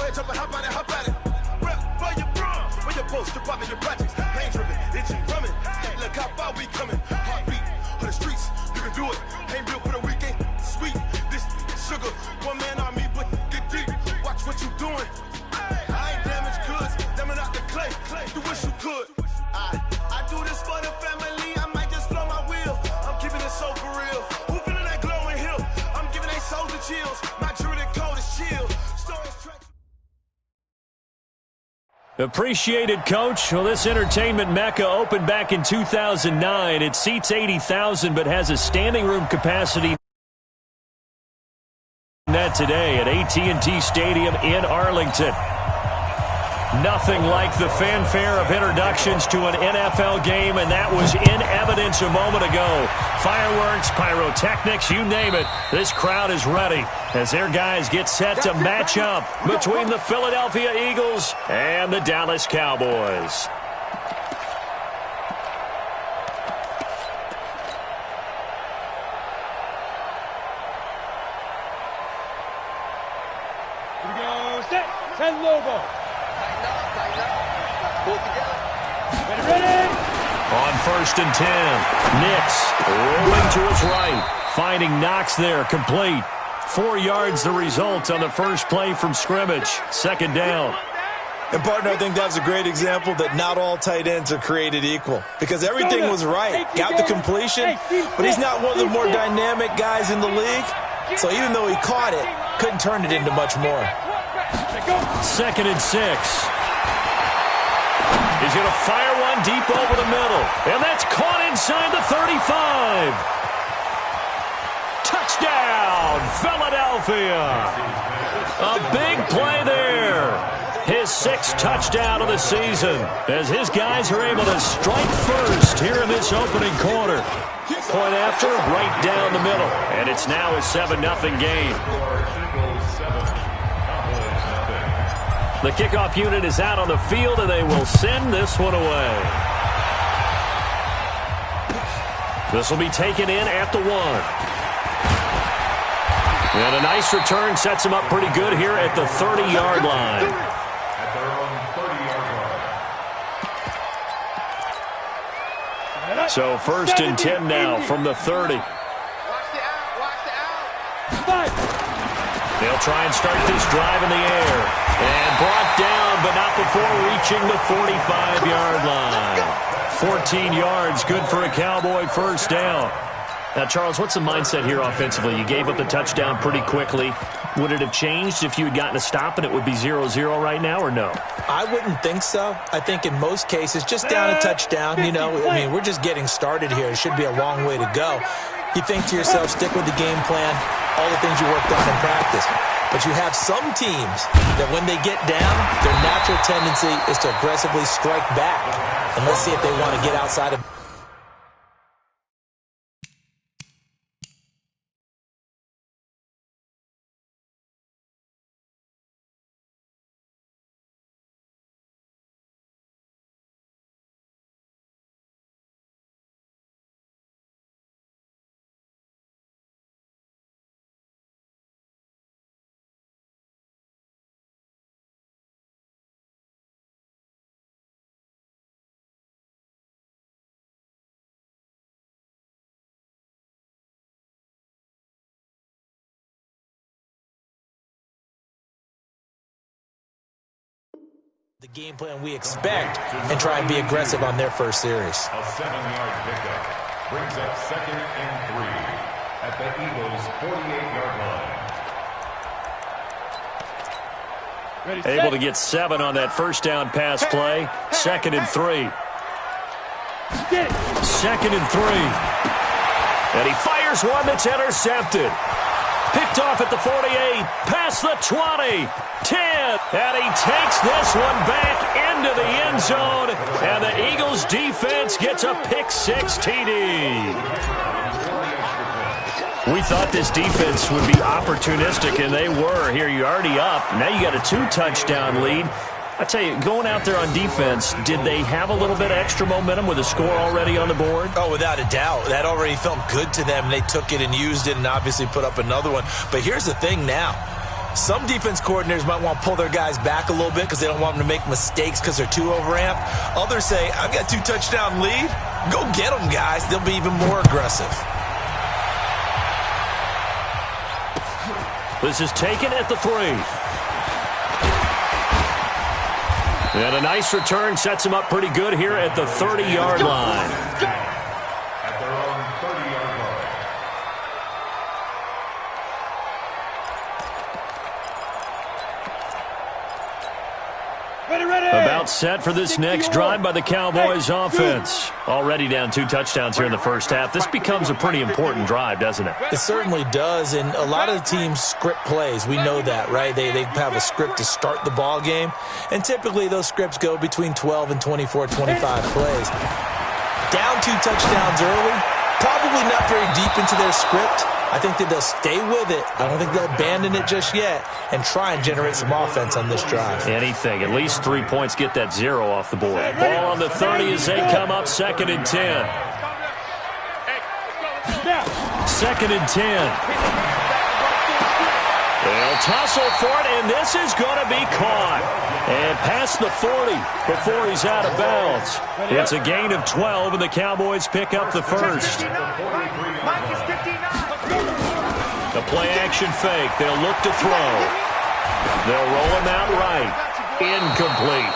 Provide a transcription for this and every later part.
ahead, jump and hop at it. Rep for your bro, for your post, your pop, your projects. Pain driven, itching, drumming. Look how far we coming. Heartbeat for the streets, you can do it. Ain't built for the weekend. Sweet, this sugar, one man army, but get deep. Watch what you doing. I ain't damaged goods, damn it out the clay. You wish you could. I do this for the family. I might just blow my wheel. I'm keeping it so for real. Who feeling that glowing hill? I'm giving they souls the chills. My jewelry code is chill. Appreciated, Coach. Well, this entertainment mecca opened back in 2009. It seats 80,000 but has a standing room capacity net today at AT&T Stadium in Arlington. Nothing like the fanfare of introductions to an NFL game, and that was in evidence a moment ago. Fireworks, pyrotechnics, you name it. This crowd is ready as their guys get set to match up between the Philadelphia Eagles and the Dallas Cowboys. Here we go, set, 10 logo. Ready? On 1st and 10, Nix rolling to his right, finding Knox there, complete. 4 yards the result on the first play from scrimmage. 2nd down. And, partner, I think that was a great example that not all tight ends are created equal because everything was right. Got the completion, but he's not one of the more dynamic guys in the league. So even though he caught it, couldn't turn it into much more. 2nd and 6. He's going to fire one deep over the middle. And that's caught inside the 35. Touchdown, Philadelphia. A big play there. His 6th touchdown of the season as his guys are able to strike first here in this opening quarter. Point after, right down the middle. And it's now a 7-0 game. The kickoff unit is out on the field, and they will send this one away. This will be taken in at the 1. And a nice return sets him up pretty good here at the 30-yard line. So 1st and 10 now from the 30. They'll try and start this drive in the air. And brought down, but not before reaching the 45-yard line. 14 yards, good for a Cowboy first down. Now, Charles, what's the mindset here offensively? You gave up the touchdown pretty quickly. Would it have changed if you had gotten a stop and it would be 0-0 right now, or no? I wouldn't think so. I think in most cases, just down a touchdown, you know, I mean, we're just getting started here. It should be a long way to go. You think to yourself, stick with the game plan, all the things you worked on in practice. But you have some teams that when they get down, their natural tendency is to aggressively strike back. And let's see if they want to get outside of... the game plan we expect and try and be aggressive on their first series. A 7-yard pickup brings up 2nd and 3 at the Eagles' 48-yard line. Able to get 7 on that first down pass play. 2nd and 3. 2nd and 3. And he fires one that's intercepted. Picked off at the 48, past the 20, 10, and he takes this one back into the end zone, and the Eagles defense gets a pick-6 TD. We thought this defense would be opportunistic, and they were. Here, you're already up. Now you got a 2-touchdown lead. I tell you, going out there on defense, did they have a little bit of extra momentum with a score already on the board? Oh, without a doubt. That already felt good to them. They took it and used it and obviously put up another one. But here's the thing now. Some defense coordinators might want to pull their guys back a little bit because they don't want them to make mistakes because they're too overamped. Others say, I've got 2-touchdown lead. Go get them, guys. They'll be even more aggressive. This is taken at the 3. And a nice return sets him up pretty good here at the 30-yard line. At their own 30-yard line. About set for this next drive by the Cowboys offense. Already down 2 touchdowns here in the first half. This becomes a pretty important drive, doesn't it? It certainly does, and a lot of the teams script plays. We know that, right? They have a script to start the ball game, and typically those scripts go between 12 and 24, 25 plays. Down 2 touchdowns early, probably not very deep into their script. I think that they'll stay with it. I don't think they'll abandon it just yet and try and generate some offense on this drive. Anything. At least 3 points, get that 0 off the board. Ball on the 30 as they come up 2nd and 10. 2nd and 10. They'll tussle for it, and this is going to be caught. And past the 40 before he's out of bounds. It's a gain of 12, and the Cowboys pick up the first. The play-action fake. They'll look to throw. They'll roll him out right. Incomplete.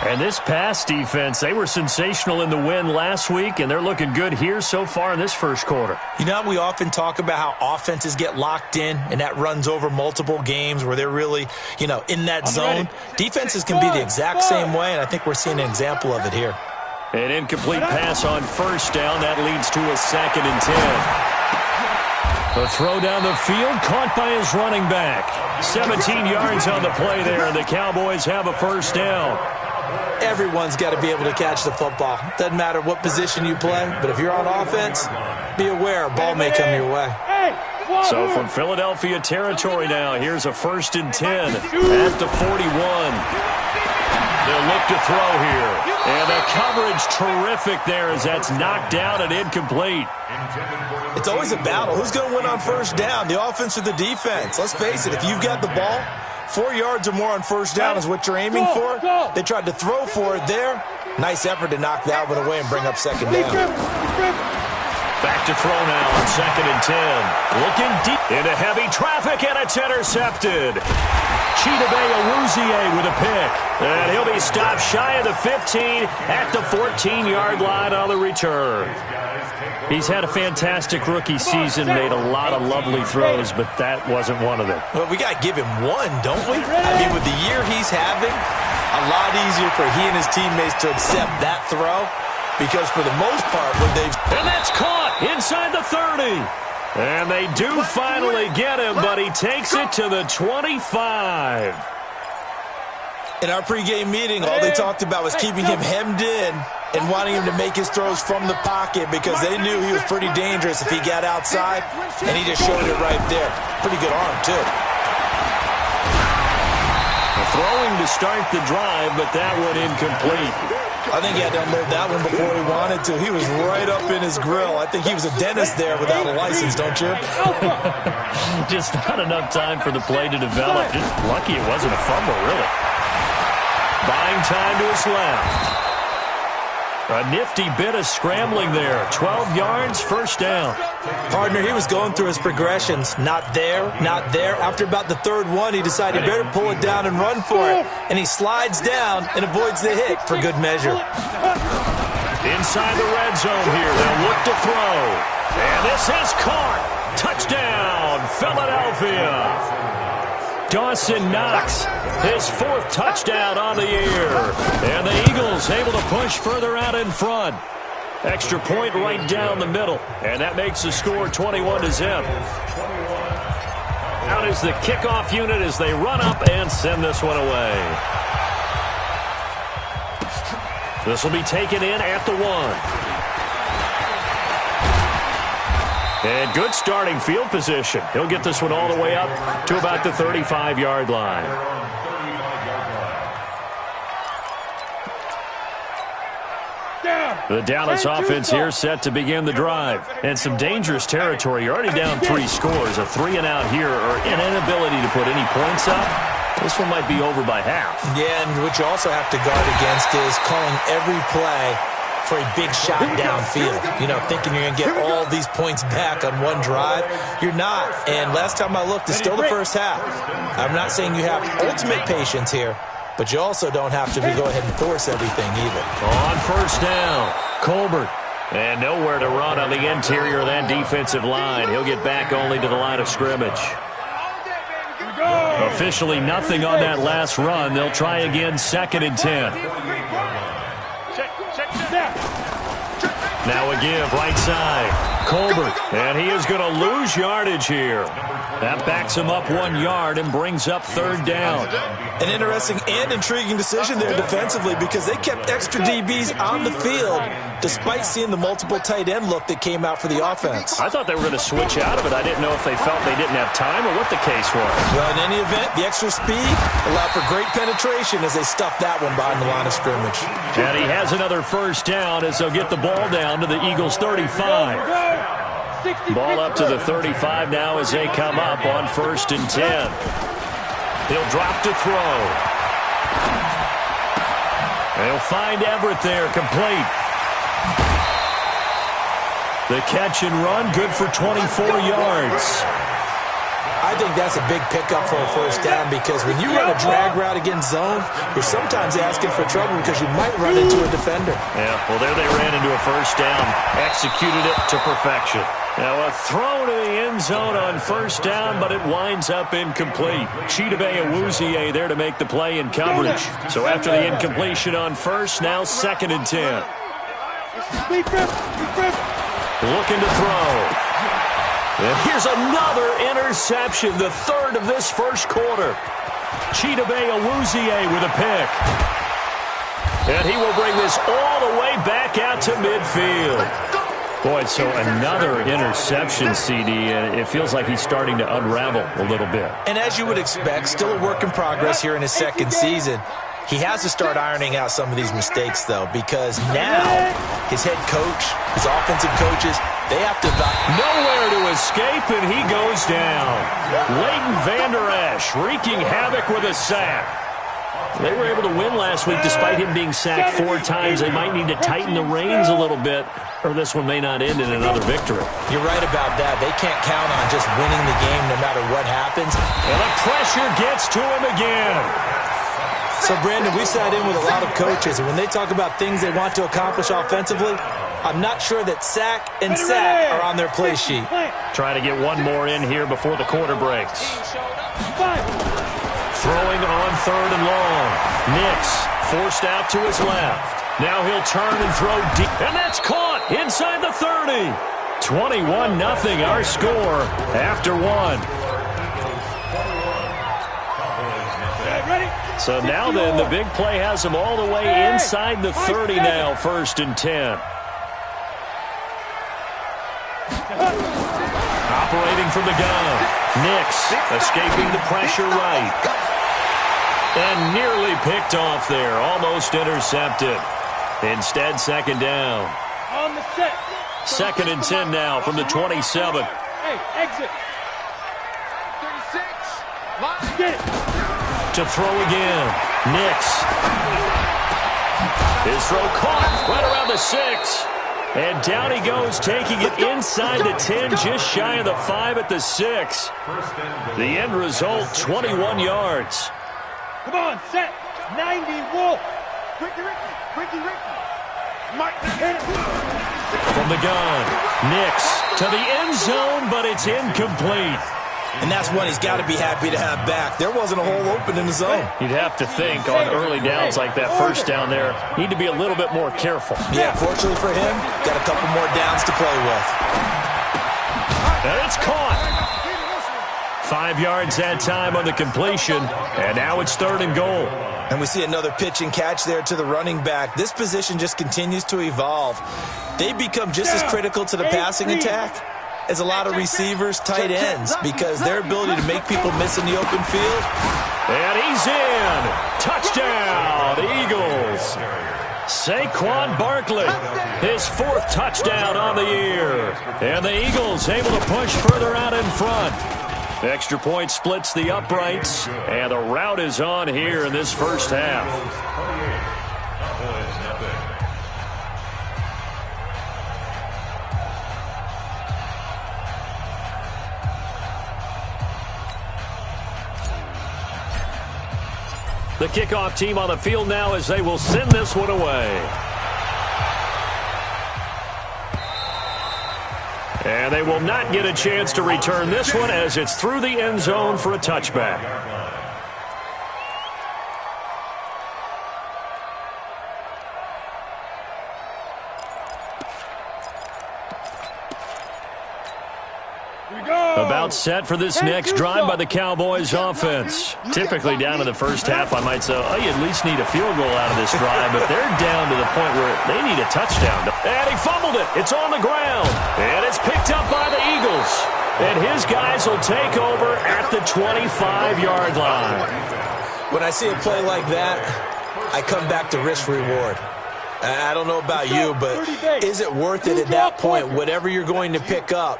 And this pass defense, they were sensational in the win last week, and they're looking good here so far in this first quarter. You know, we often talk about how offenses get locked in, and that runs over multiple games where they're really, in that zone. Defenses can be the exact same way, and I think we're seeing an example of it here. An incomplete pass on first down. That leads to a 2nd and 10. The throw down the field, caught by his running back. 17 yards on the play there, and the Cowboys have a first down. Everyone's got to be able to catch the football. Doesn't matter what position you play, but if you're on offense, be aware a ball may come your way. So from Philadelphia territory now, here's a 1st and 10 at the 41. They'll look to throw here. And the coverage terrific there as that's knocked down and incomplete. It's always a battle. Who's going to win on first down, the offense or the defense? Let's face it, if you've got the ball, 4 yards or more on first down is what you're aiming for. They tried to throw for it there. Nice effort to knock that one away and bring up 2nd down. Back to throw now on 2nd and 10. Looking deep into heavy traffic, and it's intercepted. Chidobe Awuzie with a pick. And he'll be stopped shy of the 15 at the 14-yard line on the return. He's had a fantastic rookie season, made a lot of lovely throws, but that wasn't one of them. Well, we got to give him one, don't we? I mean, with the year he's having, a lot easier for he and his teammates to accept that throw. Because for the most part, when they've... And that's caught inside the 30. And they do finally get him, but he takes it to the 25. In our pregame meeting, all they talked about was keeping him hemmed in and wanting him to make his throws from the pocket because they knew he was pretty dangerous if he got outside, and he just showed it right there. Pretty good arm, too. Throwing to start the drive, but that one incomplete. I think he had to unload that one before he wanted to. He was right up in his grill. I think he was a dentist there without a license, don't you? Just not enough time for the play to develop. Just lucky it wasn't a fumble, really. Buying time to his left. A nifty bit of scrambling there. 12 yards, first down. Partner, he was going through his progressions. Not there, not there. After about the 3rd one, he decided he better pull it down and run for it. And he slides down and avoids the hit for good measure. Inside the red zone here. They'll look to throw. And this is caught. Touchdown, Philadelphia. Dawson Knox, his 4th touchdown on the year. And the Eagles able to push further out in front. Extra point right down the middle. And that makes the score 21-0. Out is the kickoff unit as they run up and send this one away. This will be taken in at the 1. And good starting field position. He'll get this one all the way up to about the 35-yard line. The Dallas offense here set to begin the drive. And some dangerous territory. You're already down 3 scores. A 3-and-out here or an inability to put any points up. This one might be over by half. Yeah, and what you also have to guard against is calling every play for a big shot downfield. You know, thinking you're going to get all these points back on one drive. You're not. And last time I looked, it's still the first half. I'm not saying you have ultimate patience here, but you also don't have to go ahead and force everything either. On first down, Colbert. And nowhere to run on the interior of that defensive line. He'll get back only to the line of scrimmage. Officially nothing on that last run. They'll try again, 2nd and 10. Now a give, right side. Colbert. And he is going to lose yardage here. That backs him up 1 yard and brings up 3rd down. An interesting and intriguing decision there defensively because they kept extra DBs on the field despite seeing the multiple tight end look that came out for the offense. I thought they were going to switch out of it. I didn't know if they felt they didn't have time or what the case was. Well, in any event, the extra speed allowed for great penetration as they stuffed that one behind the line of scrimmage. And he has another first down as they'll get the ball down to the Eagles' 35. Ball up to the 35 now as they come up on 1st and 10. He'll drop to throw. They'll find Everett there, complete. The catch and run, good for 24 yards. I think that's a big pickup for a first down because when you run a drag route against zone, you're sometimes asking for trouble because you might run into a defender. Yeah, well, there they ran into a first down, executed it to perfection. Now a throw to the end zone on first down, but it winds up incomplete. Chidobe Awuzie there to make the play in coverage. So after the incompletion on first, now 2nd and 10. Looking to throw. And here's another interception, the 3rd of this first quarter. Chidobe Awuzie with a pick. And he will bring this all the way back out to midfield. Boy, so another interception, CD, and it feels like he's starting to unravel a little bit. And as you would expect, still a work in progress here in his 2nd season. He has to start ironing out some of these mistakes, though, because now his head coach, his offensive coaches, they have to nowhere to escape, and he goes down. Leighton Vander Esch wreaking havoc with a sack. They were able to win last week despite him being sacked 4 times. They might need to tighten the reins a little bit, or this one may not end in another victory. You're right about that. They can't count on just winning the game no matter what happens. And the pressure gets to him again. So, Brandon, we sat in with a lot of coaches, and when they talk about things they want to accomplish offensively, I'm not sure that sack and sack are on their play sheet. Trying to get one more in here before the quarter breaks. Throwing on 3rd and long. Nix forced out to his left. Now he'll turn and throw deep. And that's caught inside the 30. 21-0 our score after 1. So now then, the big play has him all the way inside the 30 now, 1st and 10. Operating from the gun. Nix escaping the pressure right. And nearly picked off there. Almost intercepted. Instead, 2nd down. On the set. 2nd and 10 now from the 27. Hey, exit. 36. Get it. To throw again. Nix. His throw caught right around the 6. And down he goes, taking it inside the 10, just shy of the 5 at the 6. The end result, 21 yards. Come on, set. 90, Wolf. Ricky. Mike, from the gun. Nix to the end zone, but it's incomplete. And that's one he's got to be happy to have back. There wasn't a hole open in the zone. You'd have to think on early downs like that first down there, need to be a little bit more careful. Yeah, fortunately for him, got a couple more downs to play with. And it's caught. 5 yards that time on the completion, and now it's 3rd and goal. And we see another pitch and catch there to the running back. This position just continues to evolve. They become just as critical to the passing attack as a lot of receivers, tight ends, because their ability to make people miss in the open field. And he's in. Touchdown, Eagles. Saquon Barkley, his 4th touchdown on the year. And the Eagles able to push further out in front. Extra point splits the uprights, and the rout is on here in this first half. The kickoff team on the field now as they will send this one away. And they will not get a chance to return this one as it's through the end zone for a touchback. About set for this next drive by the Cowboys offense. Typically down in the first half, I might say, oh, you at least need a field goal out of this drive, but they're down to the point where they need a touchdown. And he fumbled it. It's on the ground. And it's picked up by the Eagles. And his guys will take over at the 25-yard line. When I see a play like that, I come back to risk-reward. I don't know about you, but is it worth it at that point, whatever you're going to pick up,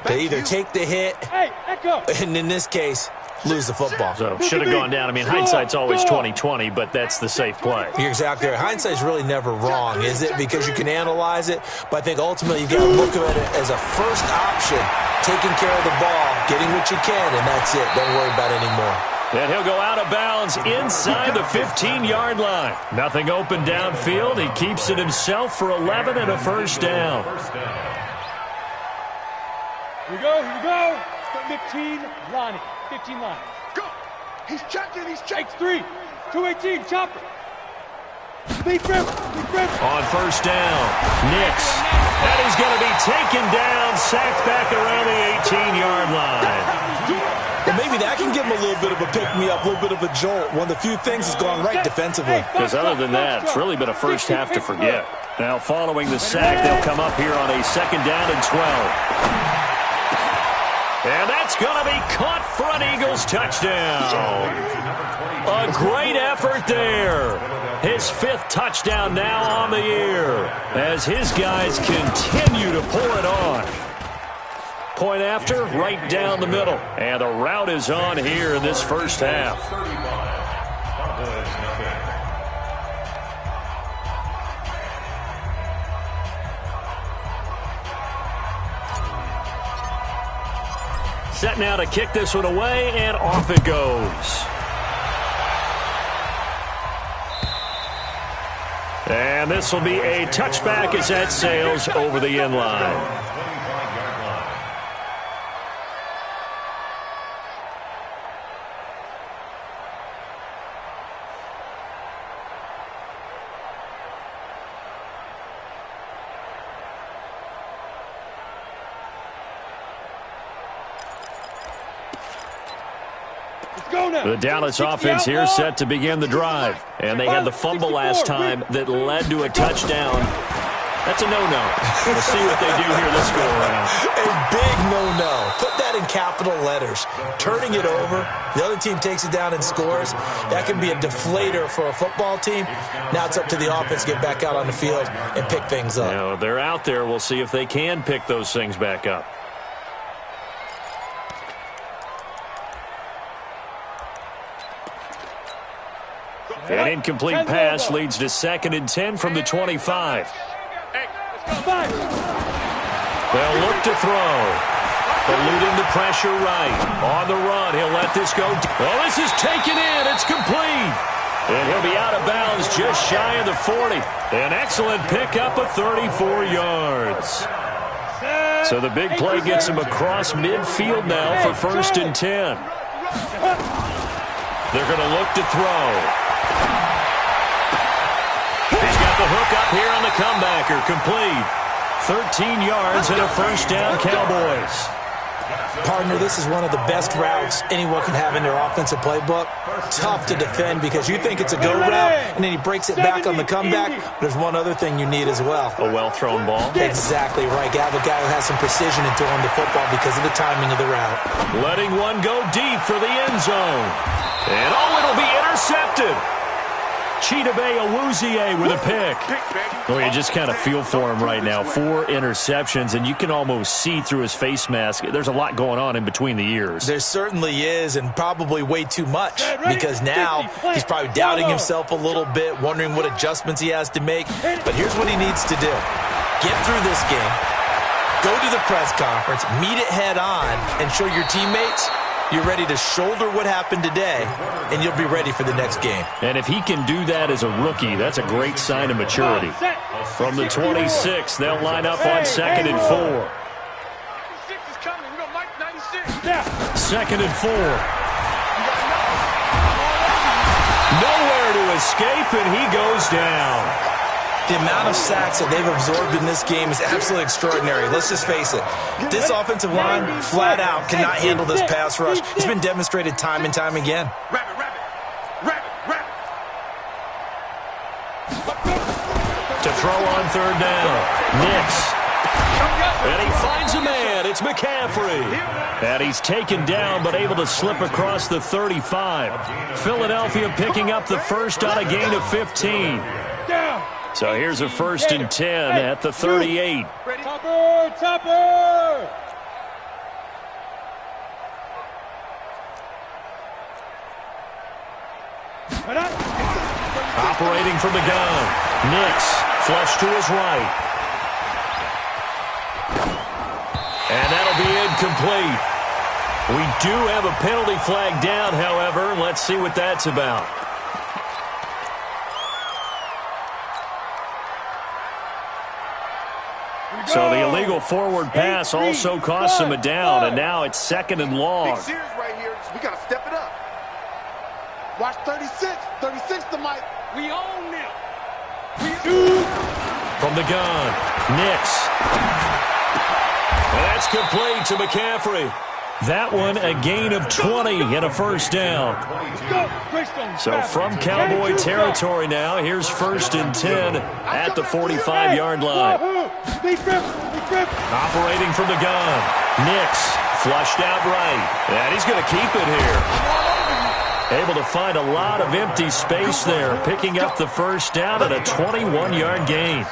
to either take the hit and, in this case, lose the football? So, should have gone down. I mean, hindsight's always 20/20, but that's the safe play. You're exactly right. Hindsight's really never wrong, is it? Because you can analyze it, but I think ultimately you got to look at it as a first option, taking care of the ball, getting what you can, and that's it. Don't worry about it anymore. And he'll go out of bounds inside the 15-yard line. Nothing open downfield. He keeps it himself for 11 and a first down. Here we go. 15, Lonnie. 15 line. Go. He's checking. Takes 3. 218, chopper. Lead grip. On first down, Nix. And he's going to be taken down, sacked back around the 18-yard line. Well, maybe that can give him a little bit of a pick-me-up, a little bit of a jolt. One of the few things that's gone right defensively. Because other than that, it's really been a first half to forget. Now, following the sack, they'll come up here on a 2nd down and 12. And that's going to be caught for an Eagles touchdown. A great effort there. His 5th touchdown now on the year as his guys continue to pour it on. Point after, right down the middle. And the route is on here in this first half. Set now to kick this one away, and off it goes. And this will be a touchback as that sails over the end line. The Dallas offense here set to begin the drive. And they had the fumble last time that led to a touchdown. That's a no-no. We'll see what they do here this go-around. A big no-no. Put that in capital letters. Turning it over, the other team takes it down and scores. That can be a deflator for a football team. Now it's up to the offense to get back out on the field and pick things up. Now, they're out there. We'll see if they can pick those things back up. An incomplete pass leads to 2nd and 10 from the 25. They'll look to throw. Eluding the pressure right. On the run, he'll let this go. Well, this is taken in. It's complete. And he'll be out of bounds just shy of the 40. An excellent pickup of 34 yards. So the big play gets him across midfield now for 1st and 10. They're going to look to throw. He's got the hook up here on the comebacker. Complete. 13 yards and a first down, Cowboys. Partner, this is one of the best routes anyone can have in their offensive playbook. Tough to defend because you think it's a go route, and then he breaks it back on the comeback. There's one other thing you need as well. A well-thrown ball. Exactly right. You have a guy who has some precision in throwing the football because of the timing of the route. Letting one go deep for the end zone. And it'll be intercepted. Chidobe with a pick. Well, you just kind of feel for him right now. 4 interceptions, and you can almost see through his face mask. There's a lot going on in between the ears. There certainly is, and probably way too much, because now he's probably doubting himself a little bit, wondering what adjustments he has to make. But here's what he needs to do. Get through this game, go to the press conference, meet it head on, and show your teammates you're ready to shoulder what happened today, and you'll be ready for the next game. And if he can do that as a rookie, that's a great sign of maturity. From the 26, they'll line up on 2nd and 4. 2nd and 4. Nowhere to escape, and he goes down. The amount of sacks that they've absorbed in this game is absolutely extraordinary. Let's just face it. This offensive line, flat out, cannot handle this pass rush. It's been demonstrated time and time again. To throw on 3rd down. Nix. And he finds a man. It's McCaffrey. And he's taken down but able to slip across the 35. Philadelphia picking up the first on a gain of 15. So here's a 1st and 10 at the 38. Topper! Operating from the gun. Nix, flush to his right. And that'll be incomplete. We do have a penalty flag down, however. Let's see what that's about. So the illegal forward pass also costs him a down, and now it's 2nd and long. Big series right here. We got to step it up. Watch 36. 36 to Mike. We own them. From the gun, Nix. And that's complete to McCaffrey. That one a gain of 20 and a 1st down. So from Cowboy territory now, here's 1st and 10 at the 45-yard line. Operating from the gun, Nix flushed out right, and he's going to keep it here. Able to find a lot of empty space there, picking up the 1st down at a 21-yard gain.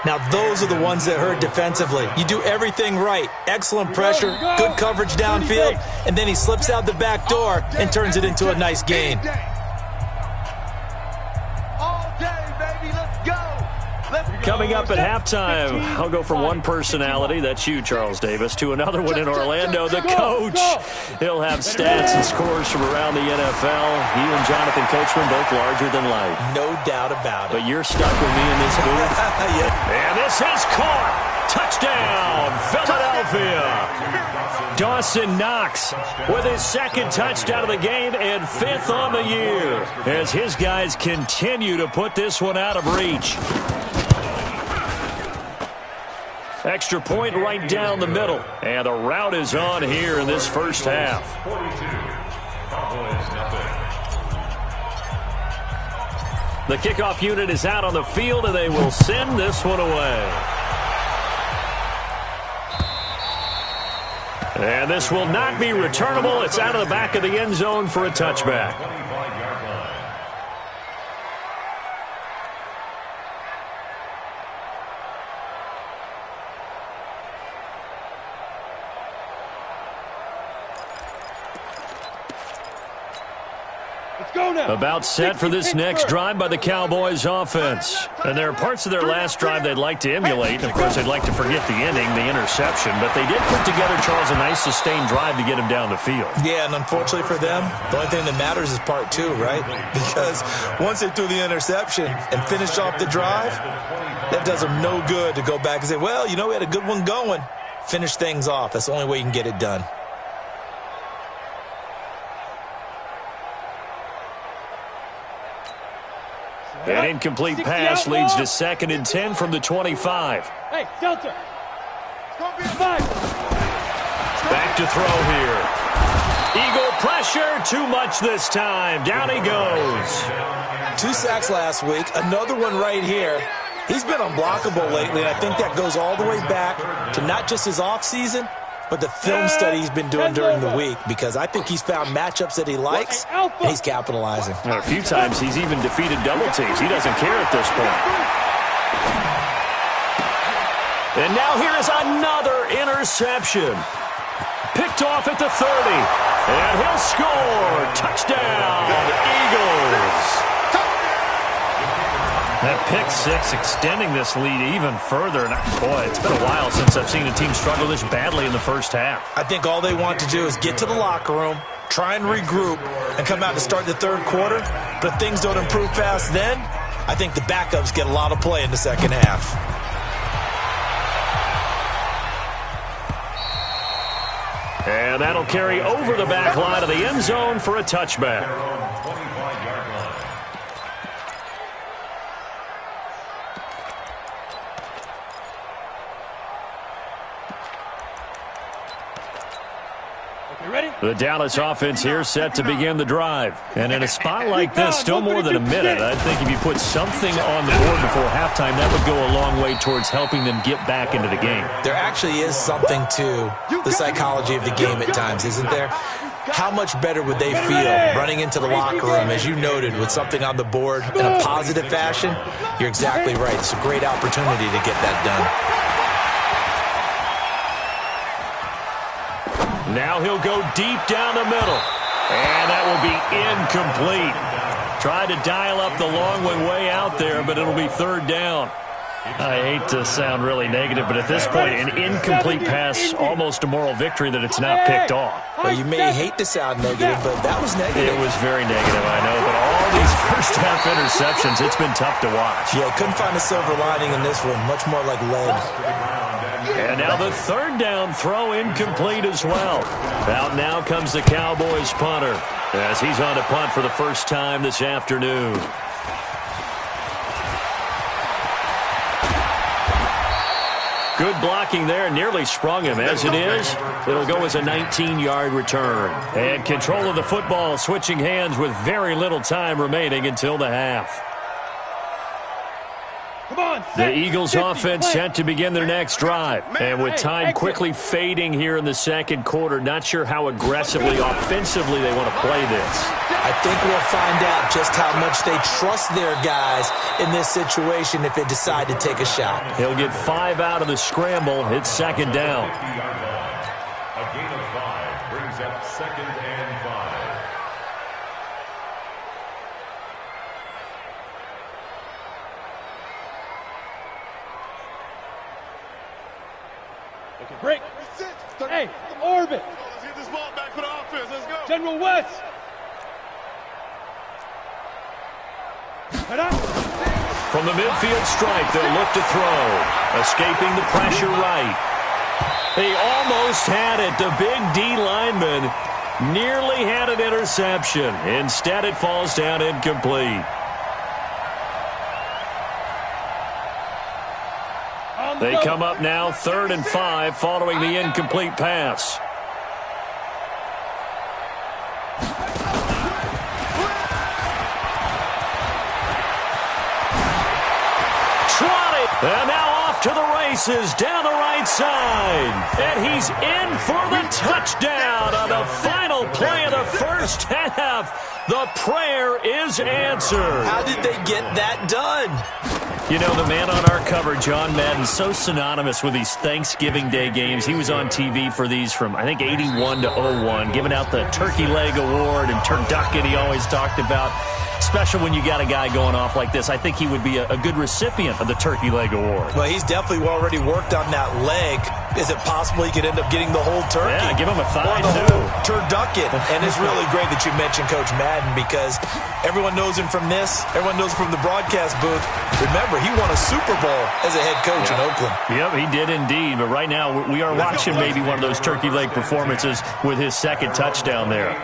Now, those are the ones that hurt defensively. You do everything right. Excellent pressure, good coverage downfield, and then he slips out the back door and turns it into a nice gain. Coming up at halftime, I'll go from one personality, that's you, Charles Davis, to another one in Orlando, the coach. He'll have stats and scores from around the NFL. He and Jonathan Coachman both larger than life. No doubt about it. But you're stuck with me in this booth. Yeah. And this is caught. Touchdown, Philadelphia. Dawson Knox with his 2nd touchdown of the game and 5th on the year as his guys continue to put this one out of reach. Extra point right down the middle. And the route is on here in this first half. The kickoff unit is out on the field, and they will send this one away. And this will not be returnable. It's out of the back of the end zone for a touchback. About set for this next drive by the Cowboys offense. And there are parts of their last drive they'd like to emulate. And of course, they'd like to forget the ending, the interception. But they did put together, Charles, a nice sustained drive to get him down the field. Yeah, and unfortunately for them, the only thing that matters is part 2, right? Because once they threw the interception and finished off the drive, that does them no good to go back and say, well, you know, we had a good one going. Finish things off. That's the only way you can get it done. An incomplete pass leads to 2nd and 10 from the 25. Hey, Delta. Back to throw here. Eagle pressure, too much this time. Down he goes. 2 sacks last week, another one right here. He's been unblockable lately, and I think that goes all the way back to not just his offseason, but the film study he's been doing during the week, because I think he's found matchups that he likes, and he's capitalizing. And a few times he's even defeated double teams. He doesn't care at this point. And now here is another interception. Picked off at the 30. And he'll score. Touchdown, Eagles. That pick six extending this lead even further. And boy, it's been a while since I've seen a team struggle this badly in the first half. I think all they want to do is get to the locker room, try and regroup, and come out to start the third quarter. But if things don't improve fast then, I think the backups get a lot of play in the second half. And that'll carry over the back line of the end zone for a touchback. The Dallas offense here set to begin the drive. And in a spot like this, still more than a minute, I think if you put something on the board before halftime, that would go a long way towards helping them get back into the game. There actually is something to the psychology of the game at times, isn't there? How much better would they feel running into the locker room, as you noted, with something on the board in a positive fashion? You're exactly right. It's a great opportunity to get that done. Now he'll go deep down the middle. And that will be incomplete. Tried to dial up the long one way out there, but it'll be third down. I hate to sound really negative, but at this point, an incomplete pass, almost a moral victory that it's not picked off. Well, you may hate to sound negative, but that was negative. It was very negative, I know, but all these first-half interceptions, it's been tough to watch. Yeah, couldn't find a silver lining in this one, much more like lead. And now the third down throw incomplete as well. Out now comes the Cowboys punter as he's on to punt for the first time this afternoon. Good blocking there, nearly sprung him. As it is, it'll go as a 19-yard return. And control of the football, switching hands with very little time remaining until the half. The Eagles offense set to begin their next drive. And with time quickly fading here in the second quarter, not sure how aggressively, offensively they want to play this. I think we'll find out just how much they trust their guys in this situation if they decide to take a shot. He'll get 5 out of the scramble. It's second down. A gain of 5 brings up second and 5. Break. Hey, orbit. Let's get this ball back for the offense. Let's go. General West. From the midfield stripe, they'll look to throw. Escaping the pressure right. They almost had it. The big D lineman nearly had an interception. Instead, it falls down incomplete. They come up now 3rd and 5 following the incomplete pass. Trotted. And now off to the races down the right side. And he's in for the touchdown on the final play of the first half. The prayer is answered. How did they get that done? You know, the man on our cover, John Madden, so synonymous with these Thanksgiving Day games. He was on TV for these from, I think, 81 to 01, giving out the Turkey Leg Award and turducken he always talked about. Special when you got a guy going off like this. I think he would be a good recipient of the Turkey Leg Award. Well, he's definitely already worked on that leg. Is it possible he could end up getting the whole turkey? Yeah, give him a thigh, or the too. whole turducken. And it's really great that you mentioned Coach Madden, because everyone knows him from this. Everyone knows him from the broadcast booth. Remember, he won a Super Bowl as a head coach in Oakland. Yep, he did indeed. But right now, we are watching maybe one of those turkey leg performances with his second touchdown there.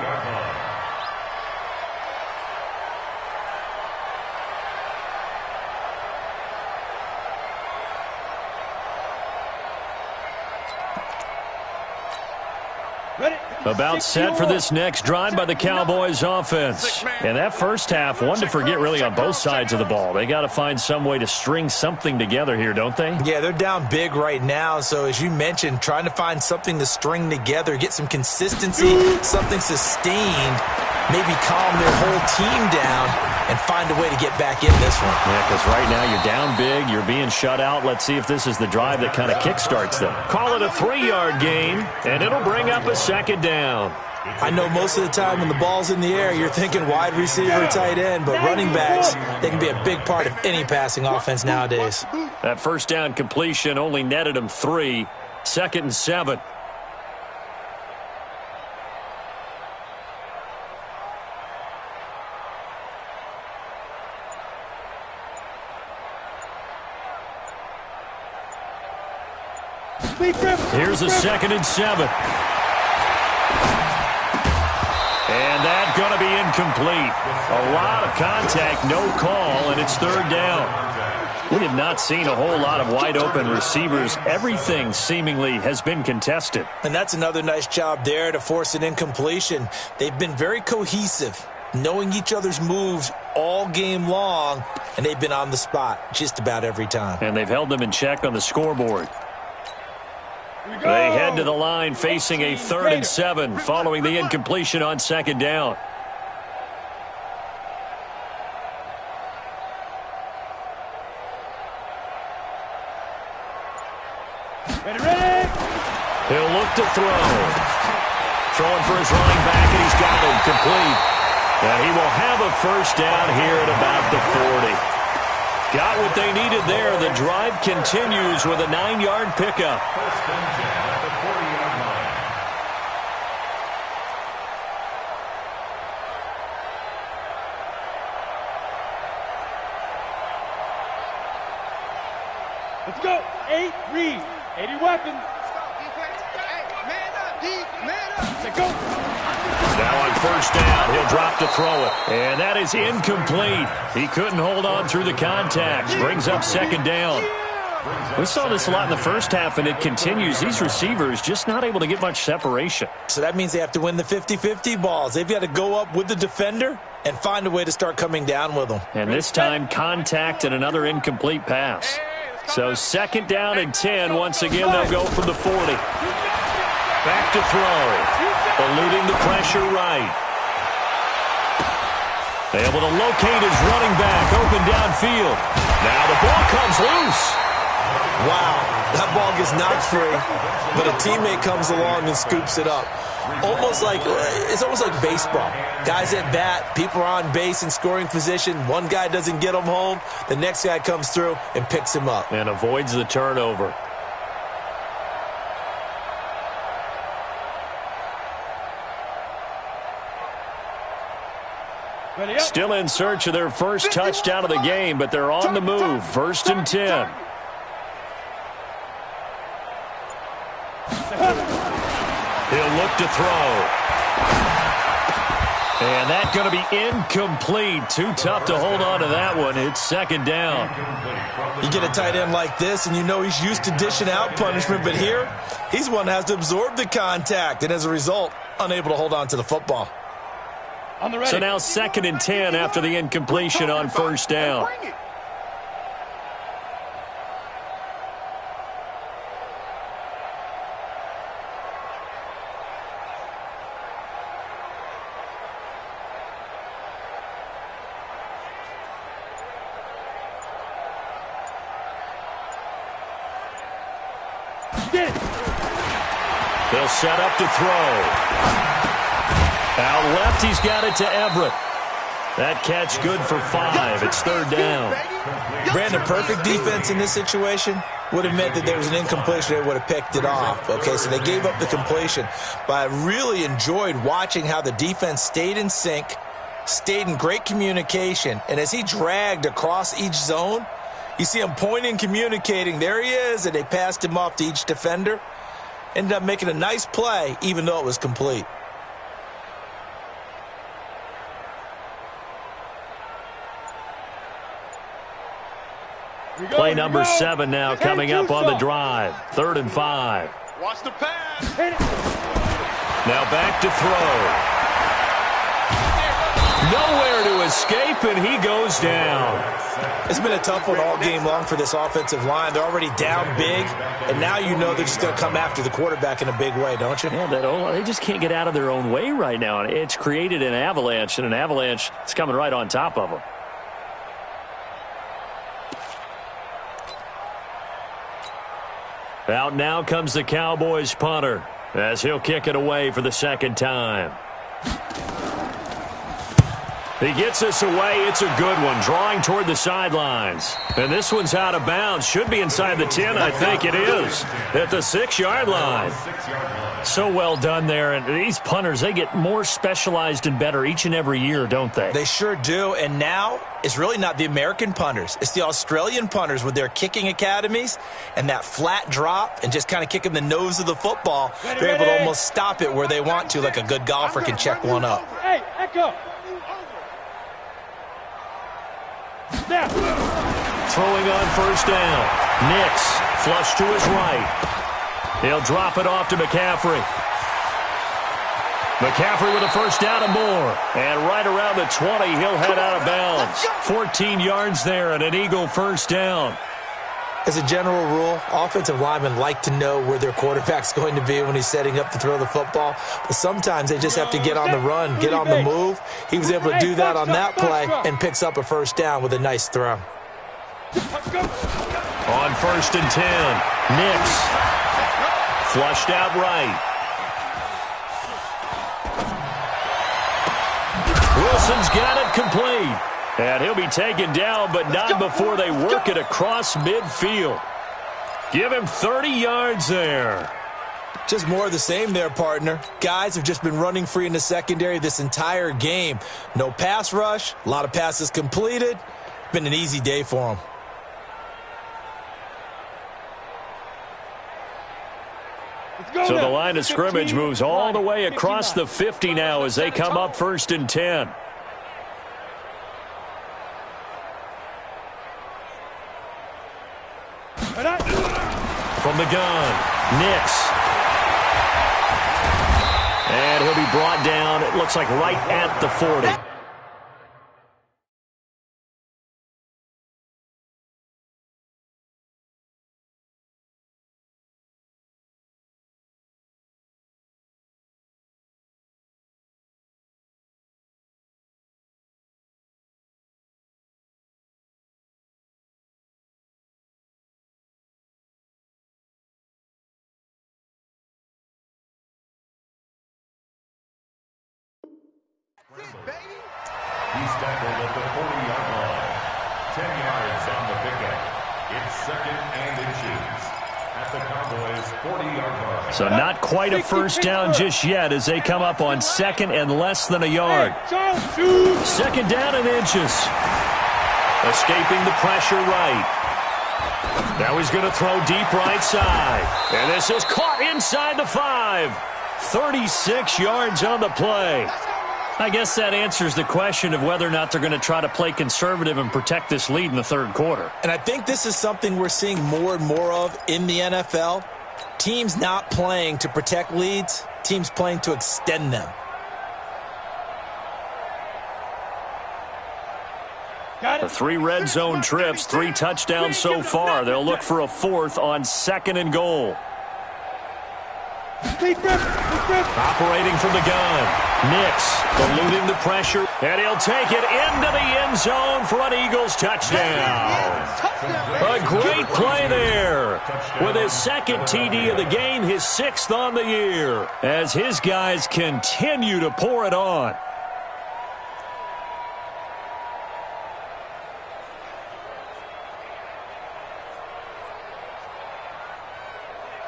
About set for this next drive by the Cowboys offense. And that first half, one to forget really on both sides of the ball. They got to find some way to string something together here, don't they? Yeah, they're down big right now. So as you mentioned, trying to find something to string together, get some consistency, something sustained, maybe calm their whole team down and find a way to get back in this one. Yeah, because right now you're down big, you're being shut out. Let's see if this is the drive that kind of kickstarts them. Call it a 3-yard gain, and it'll bring up a second down. I know most of the time when the ball's in the air, you're thinking wide receiver, tight end, but running backs, they can be a big part of any passing offense nowadays. That first down completion only netted him 3. 2nd and 7. Here's a 2nd and 7. And that's going to be incomplete. A lot of contact, no call, and it's 3rd down. We have not seen a whole lot of wide-open receivers. Everything seemingly has been contested. And that's another nice job there to force an incompletion. They've been very cohesive, knowing each other's moves all game long, and they've been on the spot just about every time. And they've held them in check on the scoreboard. They head to the line facing a 3rd and 7 following the incompletion on 2nd down. Ready. He'll look to throw. Throwing for his running back, and he's got it complete. And he will have a first down here at about the 40. Got what they needed there. The drive continues with a 9-yard pickup. First and 10 at the 40-yard line. Let's go. 8 read. 80 weapons. Let's go. Now on first down, he'll drop to throw it. And that is incomplete. He couldn't hold on through the contact. Brings up 2nd down. We saw this a lot in the first half, and it continues. These receivers just not able to get much separation. So that means they have to win the 50-50 balls. They've got to go up with the defender and find a way to start coming down with them. And this time, contact and another incomplete pass. So 2nd down and 10. Once again, they'll go from the 40. Back to throw. Eluding the pressure right. Able to locate his running back open downfield. Now the ball comes loose. Wow, that ball gets knocked free, but a teammate comes along and scoops it up. It's almost like baseball. Guys at bat, people are on base in scoring position. One guy doesn't get him home. The next guy comes through and picks him up. And avoids the turnover. Still in search of their first touchdown of the game, but they're on the move. 1st and 10. He'll look to throw. And that's going to be incomplete. Too tough to hold on to that one. It's 2nd down. You get a tight end like this, and you know he's used to dishing out punishment, but here, he's one that has to absorb the contact, and as a result, unable to hold on to the football. So now 2nd and 10 after the incompletion on first down. They'll set up to throw. Out left, he's got it to Everett. That catch good for 5. It's 3rd down. Brandon, perfect defense in this situation would have meant that there was an incompletion. They would have picked it off. Okay, so they gave up the completion. But I really enjoyed watching how the defense stayed in sync, stayed in great communication. And as he dragged across each zone, you see him pointing, communicating. There he is, and they passed him off to each defender. Ended up making a nice play, even though it was complete. Play number 7 now coming up on the drive. 3rd and 5. Watch the pass. Now back to throw. Nowhere to escape, and he goes down. It's been a tough one all game long for this offensive line. They're already down big, and now you know they're just going to come after the quarterback in a big way, don't you? Yeah, they just can't get out of their own way right now. It's created an avalanche, and an avalanche is coming right on top of them. Out now comes the Cowboys punter as he'll kick it away for the second time. He gets this away. It's a good one, drawing toward the sidelines. And this one's out of bounds. Should be inside the 10, I think it is, at the 6-yard line. So well done there. And these punters, they get more specialized and better each and every year, don't they? They sure do. And now it's really not the American punters. It's the Australian punters with their kicking academies and that flat drop and just kind of kicking the nose of the football. They're able to almost stop it where they want to, like a good golfer can check one up. Hey, echo. Throwing on first down. Nix, flush to his right. He'll drop it off to McCaffrey. McCaffrey with a first down and more. And right around the 20, he'll head out of bounds. 14 yards there and an Eagle first down. As a general rule, offensive linemen like to know where their quarterback's going to be when he's setting up to throw the football. But sometimes they just have to get on the run, get on the move. He was able to do that on that play and picks up a first down with a nice throw. On first and 10, Nix. Flushed out right. Wilson's got it complete. And he'll be taken down, but not before they work it across midfield. Give him 30 yards there. Just more of the same there, partner. Guys have just been running free in the secondary this entire game. No pass rush, a lot of passes completed. Been an easy day for them. So the line of scrimmage moves all the way across the 50 now as they come up first and 10. From the gun, Nix. And he'll be brought down, it looks like right at the 40. He's tackled at the 40-yard line. 10 yards on the pickup. It's second and inches at the Cowboys' 40-yard line. So not quite a first down just yet as they come up on second and less than a yard. Second down and inches. Escaping the pressure right. Now he's going to throw deep right side. And this is caught inside the 5. 36 yards on the play. I guess that answers the question of whether or not they're going to try to play conservative and protect this lead in the third quarter. And I think this is something we're seeing more and more of in the NFL. Teams not playing to protect leads, teams playing to extend them. The 3 red zone trips, 3 touchdowns so far. They'll look for a 4th on second and goal. Operating from the gun. Nix eluding the pressure. And he'll take it into the end zone for an Eagles touchdown. A great play there. With his second TD of the game, his 6th on the year. As his guys continue to pour it on.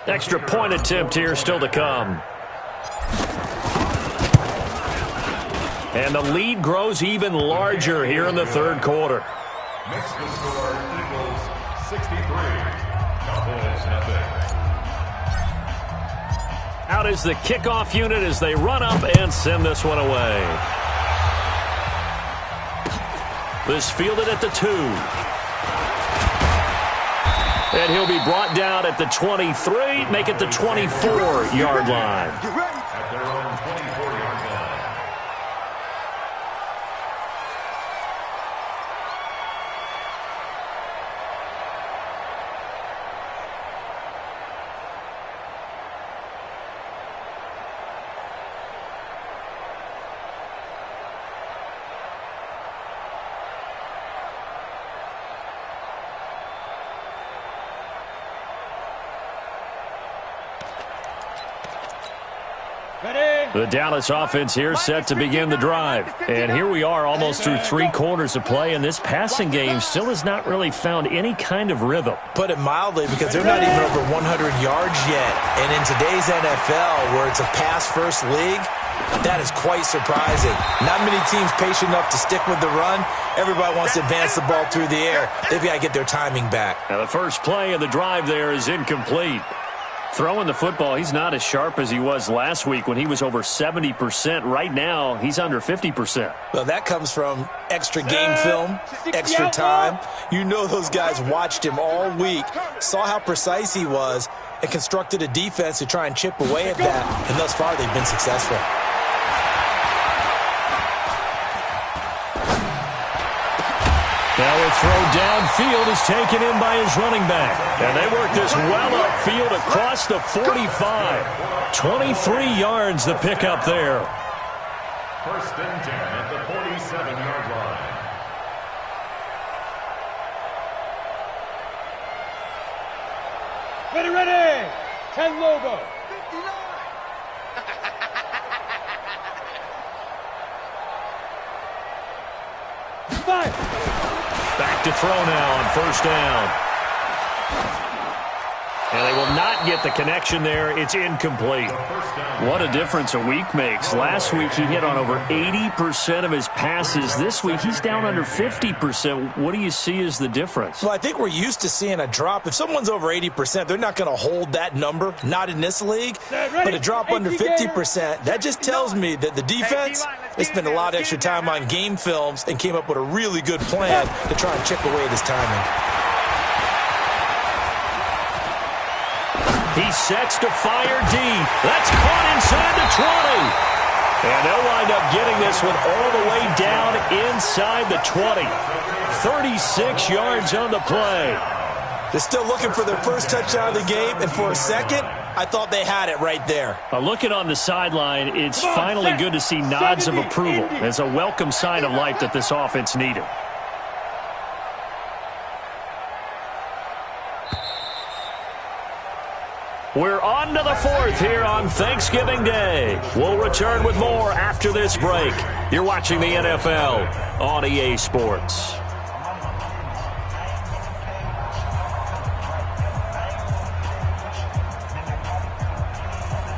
Extra point attempt here still to come. And the lead grows even larger here in the third quarter. Makes the score Eagles 63, Cowboys nothing. Out is the kickoff unit as they run up and send this one away. This fielded at the 2. And he'll be brought down at the 23, make it the 24-yard line. At their own The Dallas offense here set to begin the drive. And here we are almost through 3 quarters of play, and this passing game still has not really found any kind of rhythm. Put it mildly, because they're not even over 100 yards yet. And in today's NFL, where it's a pass-first league, that is quite surprising. Not many teams patient enough to stick with the run. Everybody wants to advance the ball through the air. They've got to get their timing back. Now the first play of the drive there is incomplete. Throwing the football, he's not as sharp as he was last week when he was over 70%. Right now, he's under 50%. Well, that comes from extra game film, extra time. You know those guys watched him all week, saw how precise he was, and constructed a defense to try and chip away at that. And thus far, they've been successful. Now a throw downfield is taken in by his running back. And they work this well upfield across the 45. 23 yards the pickup there. First and 10 at the 47-yard line. Ready. 10 logo. 59. Back to throw now on first down. And they will not get the connection there. It's incomplete. What a difference a week makes. Last week he hit on over 80% of his passes. This week he's down under 50%. What do you see as the difference? Well, I think we're used to seeing a drop. If someone's over 80%, they're not going to hold that number, not in this league. But a drop under 50%, that just tells me that the defense, they spent a lot of extra time on game films and came up with a really good plan to try and chip away at his timing. He sets to fire deep. That's caught inside the 20. And they'll wind up getting this one all the way down inside the 20. 36 yards on the play. They're still looking for their first touchdown of the game, and for a second, I thought they had it right there. Looking on the sideline, it's finally good to see nods of approval. It's a welcome sign of life that this offense needed. We're on to the fourth here on Thanksgiving Day. We'll return with more after this break. You're watching the NFL on EA Sports.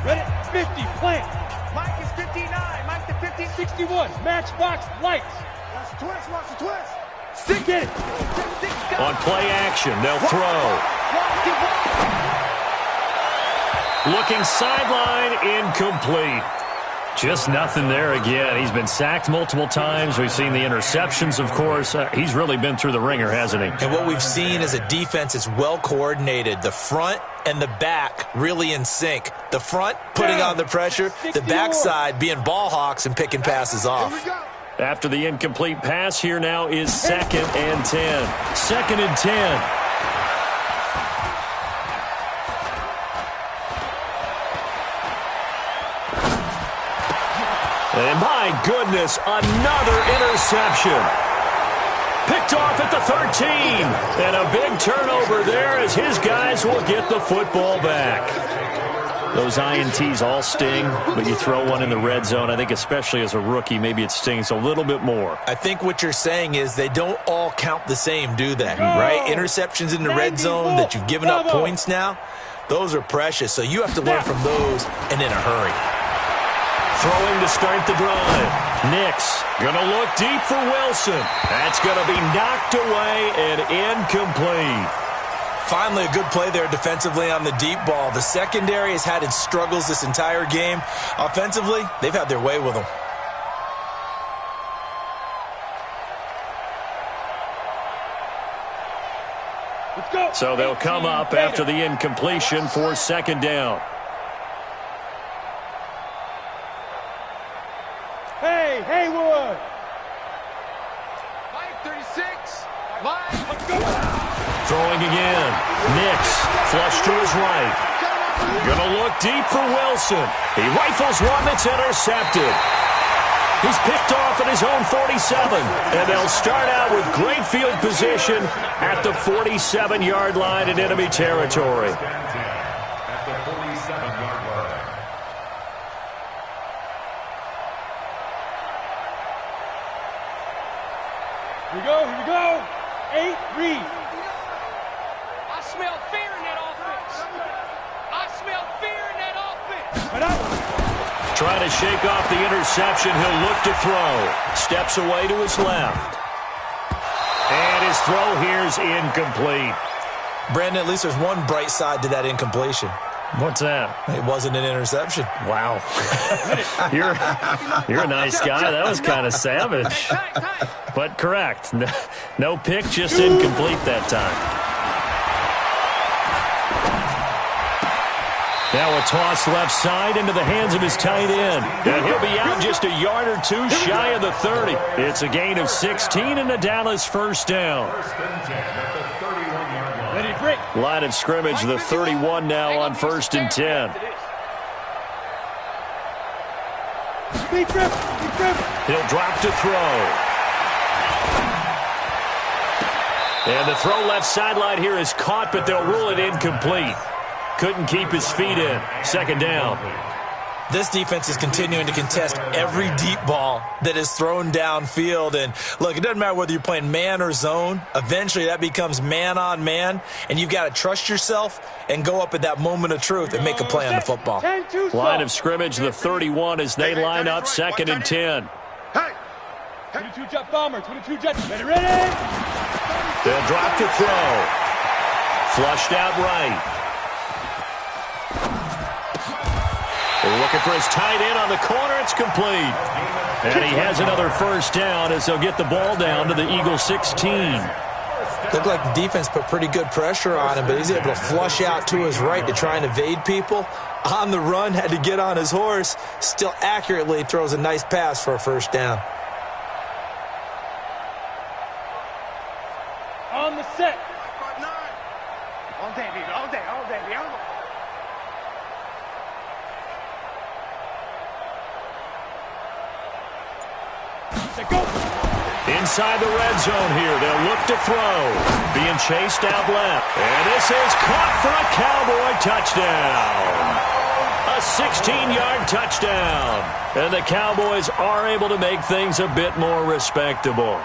Ready, 50, plant. Mike is 59, Mike to 50, 61. Matchbox, lights. Watch the twist. Stick it. On play action, they'll throw. Looking sideline, incomplete. Just nothing there again. He's been sacked multiple times. We've seen the interceptions, of course. He's really been through the ringer, hasn't he? And what we've seen is a defense that's well coordinated. The front and the back really in sync. The front putting on the pressure, the backside being ball hawks and picking passes off. After the incomplete pass, here now is 2nd and 10. 2nd and 10. And my goodness, another interception. Picked off at the 13. And a big turnover there as his guys will get the football back. Those INTs all sting, but you throw one in the red zone, I think especially as a rookie, maybe it stings a little bit more. I think what you're saying is they don't all count the same, do they? Right? Interceptions in the red zone that you've given up points now, those are precious. So you have to learn from those and in a hurry. Throwing to start the drive. Nix going to look deep for Wilson. That's going to be knocked away and incomplete. Finally, a good play there defensively on the deep ball. The secondary has had its struggles this entire game. Offensively, they've had their way with them. So they'll come up after the incompletion for 2nd down. Hey, Haywood. Mike 36. Mike. Throwing again. Nix flush to his right. Gonna look deep for Wilson. He rifles one that's intercepted. He's picked off at his own 47. And they'll start out with great field position at the 47-yard line in enemy territory. At the 47-yard line. Here we go. 8, read. I smell fear in that offense. I smell fear in that offense. Right out. Trying to shake off the interception. He'll look to throw. Steps away to his left. And his throw here's incomplete. Brandon, at least there's one bright side to that incompletion. What's that? It wasn't an interception. Wow. You're a nice guy. That was kind of savage. But correct. No pick, just incomplete that time. Now a toss left side into the hands of his tight end. And he'll be out just a yard or two shy of the 30. It's a gain of 16 and a Dallas first down. Ready, break. Line of scrimmage, the 31 now on 1st and 10. Speed trip. He'll drop to throw. And the throw left sideline here is caught, but they'll rule it incomplete. Couldn't keep his feet in. 2nd down. This defense is continuing to contest every deep ball that is thrown downfield. And, look, it doesn't matter whether you're playing man or zone. Eventually, that becomes man on man. And you've got to trust yourself and go up at that moment of truth and make a play on the football. Line of scrimmage, the 31 as they line up 2nd and 10. 22 jet bomber, 22 jet. Ready. They'll drop to throw. Flushed out right. Looking for his tight end on the corner. It's complete. And he has another first down as they'll get the ball down to the Eagles 16. Looked like the defense put pretty good pressure on him, but he's able to flush out to his right to try and evade people. On the run, had to get on his horse. Still accurately throws a nice pass for a first down. On the set. All day, baby. All day. Go. Inside the red zone here. They'll look to throw. Being chased out left. And this is caught for a Cowboy touchdown. A 16-yard touchdown. And the Cowboys are able to make things a bit more respectable.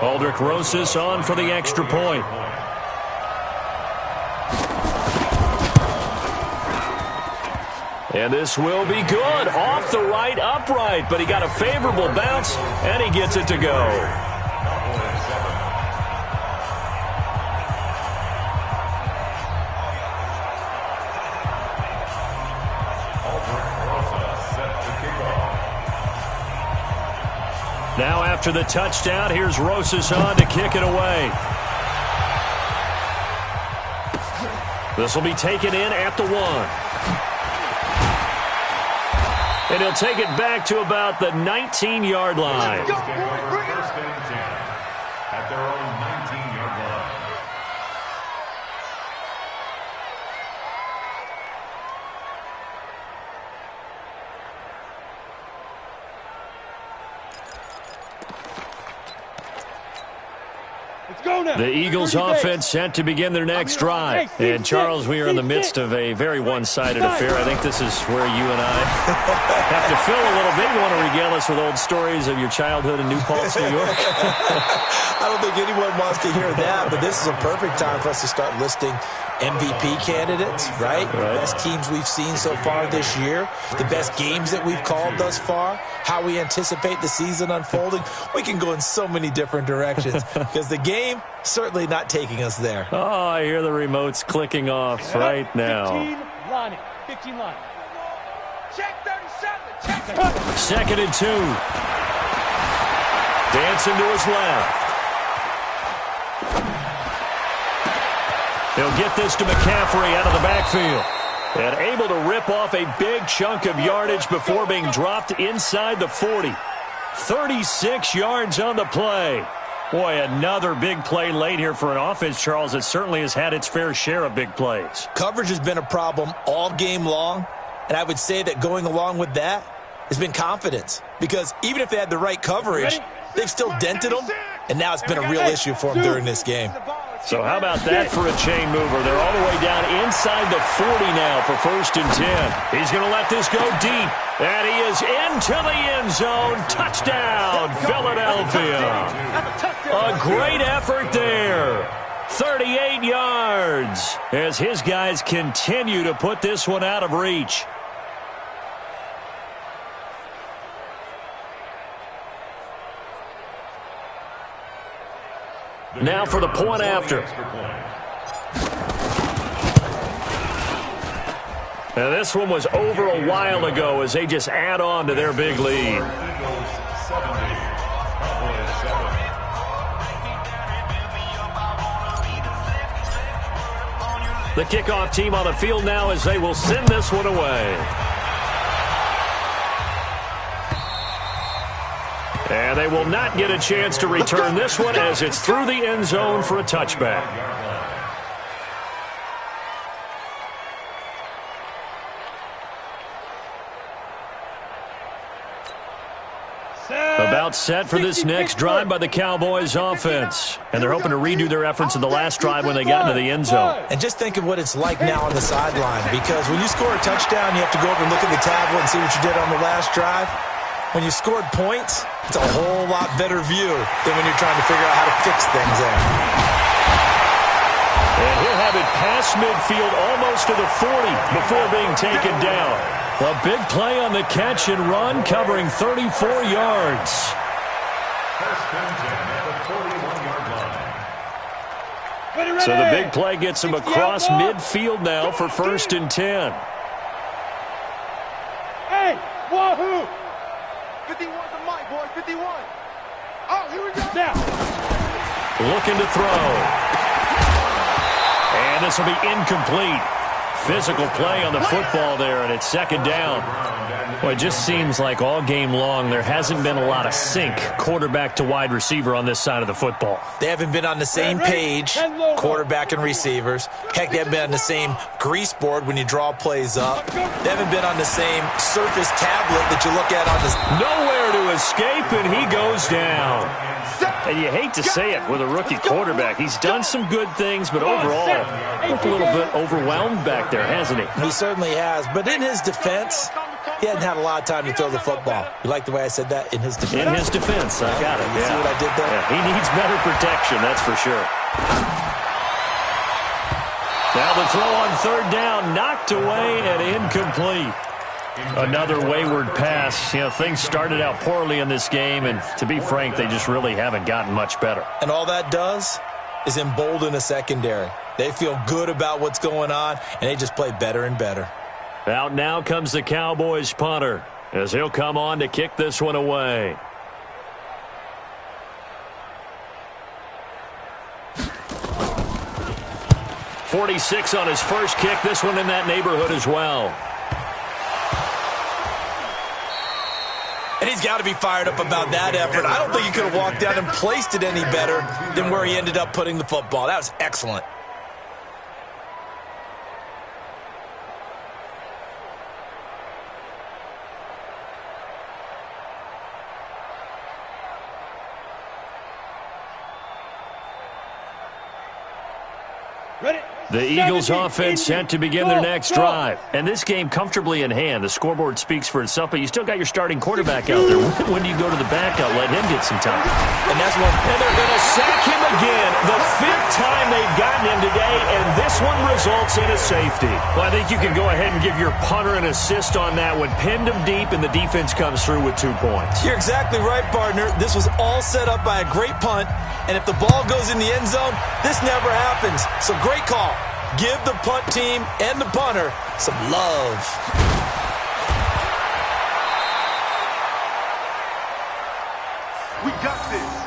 Aldrich Rosas on for the extra point. And this will be good. Off the right upright, but he got a favorable bounce, and he gets it to go. Now after the touchdown, here's Rosas on to kick it away. This will be taken in at the 1. And he'll take it back to about the 19-yard line. First and 10 at their own 19-yard line. Let's go now. The Eagles offense set to begin their next drive. And, Charles, we are in the midst of a very one-sided affair. I think this is where you and I have to fill a little bit. You want to regale us with old stories of your childhood in New Paltz, New York? I don't think anyone wants to hear that, but this is a perfect time for us to start listing MVP candidates, right? The best teams we've seen so far this year, the best games that we've called thus far, how we anticipate the season unfolding. We can go in so many different directions because the game certainly not taking us there. Oh, I hear the remotes clicking off right now. 15 line. Check 37. Check 2nd and 2. Dancing to his left. He'll get this to McCaffrey out of the backfield. And able to rip off a big chunk of yardage before being dropped inside the 40. 36 yards on the play. Boy, another big play late here for an offense, Charles, that certainly has had its fair share of big plays. Coverage has been a problem all game long, and I would say that going along with that has been confidence. Because even if they had the right coverage, they've still dented them, and now it's been a real issue for them during this game. So how about that for a chain mover? They're all the way down inside the 40 now for 1st and 10. He's going to let this go deep. And he is into the end zone. Touchdown, Philadelphia. A great effort there. 38 yards as his guys continue to put this one out of reach. Now for the point after. Now this one was over a while ago as they just add on to their big lead. The kickoff team on the field now as they will send this one away. And they will not get a chance to return this one as it's through the end zone for a touchback. About set for this next drive by the Cowboys offense. And they're hoping to redo their efforts in the last drive when they got into the end zone. And just think of what it's like now on the sideline, because when you score a touchdown, you have to go over and look at the tablet and see what you did on the last drive. When you scored points, it's a whole lot better view than when you're trying to figure out how to fix things there. And he'll have it past midfield almost to the 40 before being taken down. A big play on the catch and run, covering 34 yards. So the big play gets him across midfield now for 1st and 10. Hey, wahoo! 51 to Mike, boys, 51. Oh, here we go. Now. Looking to throw. And this will be incomplete. Physical play on the football there, and it's 2nd down. Well, it just seems like all game long there hasn't been a lot of sync quarterback to wide receiver on this side of the football. They haven't been on the same page, quarterback and receivers. Heck, they haven't been on the same grease board when you draw plays up. They haven't been on the same Surface tablet that you look at on this. Nowhere to escape, and he goes down. And you hate to say it with a rookie quarterback. He's done some good things, but overall, looked a little bit overwhelmed back there, hasn't he? He certainly has. But in his defense, he hadn't had a lot of time to throw the football. You like the way I said that? In his defense? In his defense. I got it. You see what I did there? Yeah, he needs better protection, that's for sure. Now the throw on 3rd down, knocked away and incomplete. Another wayward pass. You know, things started out poorly in this game, and to be frank, they just really haven't gotten much better. And all that does is embolden the secondary. They feel good about what's going on, and they just play better and better. Out now comes the Cowboys punter as he'll come on to kick this one away. .46 on his first kick. This one in that neighborhood as well. And he's got to be fired up about that effort. I don't think he could have walked down and placed it any better than where he ended up putting the football. That was excellent. Ready? The Eagles offense set to begin their next drive. And this game comfortably in hand. The scoreboard speaks for itself, but you still got your starting quarterback out there. When do you go to the backup? Let him get some time. And that's one. And they're going to sack him again. The 5th time they've gotten him today, and this one results in a safety. Well, I think you can go ahead and give your punter an assist on that one. Pinned him deep, and the defense comes through with 2 points. You're exactly right, partner. This was all set up by a great punt, and if the ball goes in the end zone, this never happens. So great call. Give the punt team and the punter some love. We got this.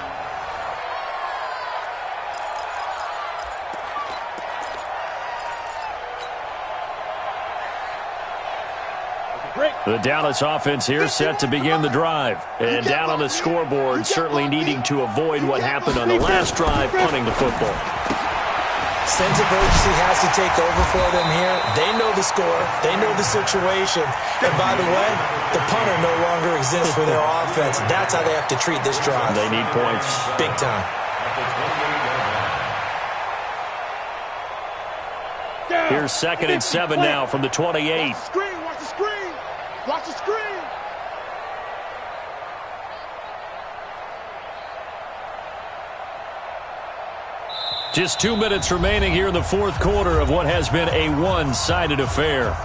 The Dallas offense here set to begin the drive. And down on the scoreboard, certainly needing to avoid what happened on the last drive, punting the football. Sense of urgency has to take over for them here. They know the score. They know the situation. And by the way, the punter no longer exists for their offense. That's how they have to treat this drive. They need points. Big time. Here's 2nd and 7 now from the 28. Watch the screen, watch the screen, watch the screen. Just 2 minutes remaining here in the fourth quarter of what has been a one-sided affair.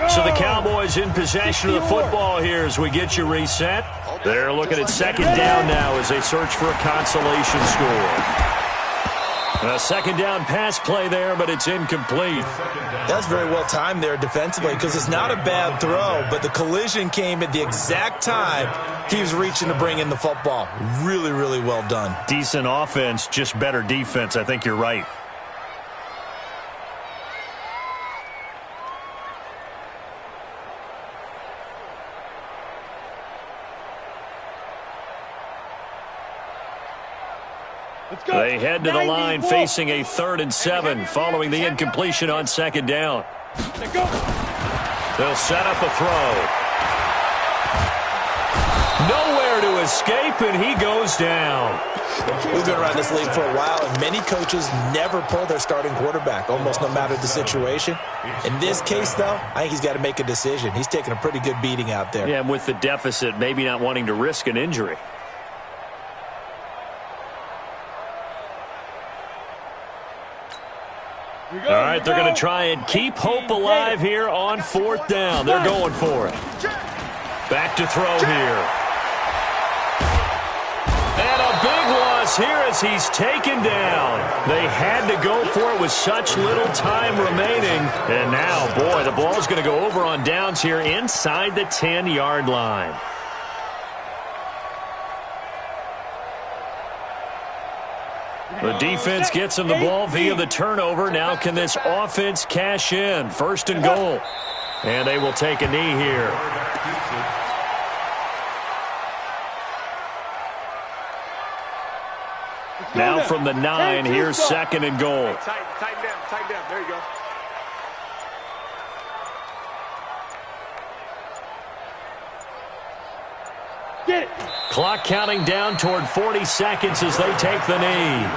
So the Cowboys in possession of the football here as we get you reset. They're looking at 2nd down now as they search for a consolation score. A 2nd down pass play there, but it's incomplete. That's very well timed there defensively because it's not a bad throw, but the collision came at the exact time he was reaching to bring in the football. Really, really well done. Decent offense, just better defense. I think you're right. They head to the line facing a 3rd and 7 following the incompletion on 2nd down. They'll set up a throw. Nowhere to escape, and he goes down. We've been around this league for a while, and many coaches never pull their starting quarterback, almost no matter the situation. In this case, though, I think he's got to make a decision. He's taking a pretty good beating out there. Yeah, and with the deficit, maybe not wanting to risk an injury. All right, they're going to try and keep hope alive here on 4th down. They're going for it. Back to throw here. And a big loss here as he's taken down. They had to go for it with such little time remaining. And now, boy, the ball's going to go over on downs here inside the 10-yard line. The defense gets him the ball via the turnover. Now can this offense cash in? 1st and goal. And they will take a knee here. Now from the 9, here's 2nd and goal. Tighten down. There you go. Get it. Clock counting down toward 40 seconds as they take the knee.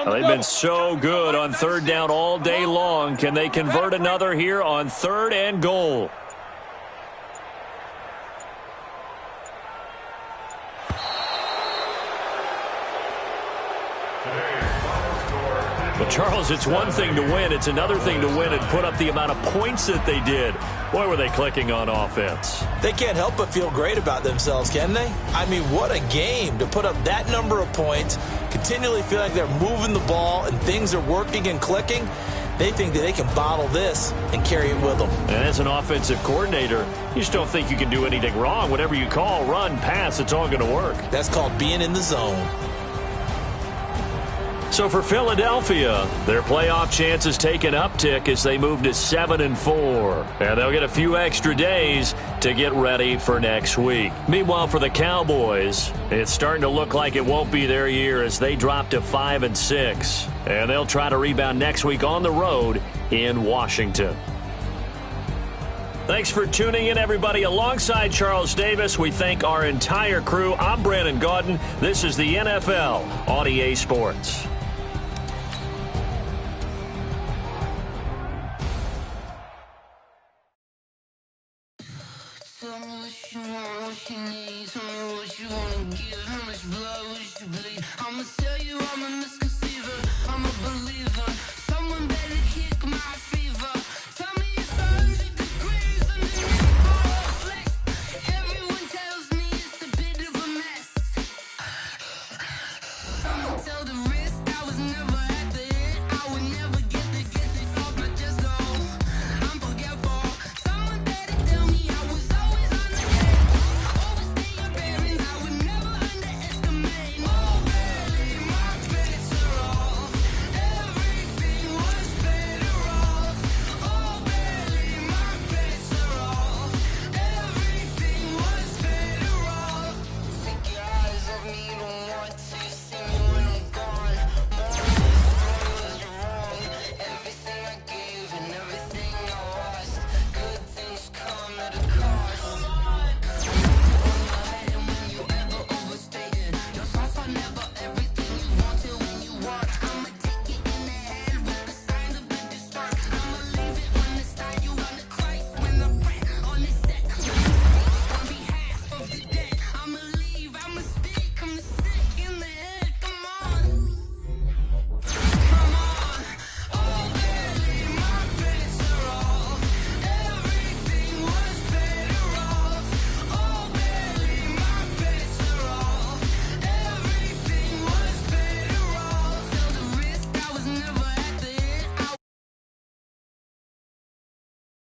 They've been so good on 3rd down all day long. Can they convert another here on 3rd and goal? Well, Charles, it's one thing to win. It's another thing to win and put up the amount of points that they did. Boy, were they clicking on offense. They can't help but feel great about themselves, can they? I mean, what a game to put up that number of points, continually feel like they're moving the ball and things are working and clicking. They think that they can bottle this and carry it with them. And as an offensive coordinator, you just don't think you can do anything wrong. Whatever you call, run, pass, it's all going to work. That's called being in the zone. So for Philadelphia, their playoff chances take an uptick as they move to 7-4. And they'll get a few extra days to get ready for next week. Meanwhile, for the Cowboys, it's starting to look like it won't be their year as they drop to 5-6. And they'll try to rebound next week on the road in Washington. Thanks for tuning in, everybody. Alongside Charles Davis, we thank our entire crew. I'm Brandon Gaudin. This is the NFL on EA Sports. Tell me what you want, what you need. Tell me what you wanna give. How much blood?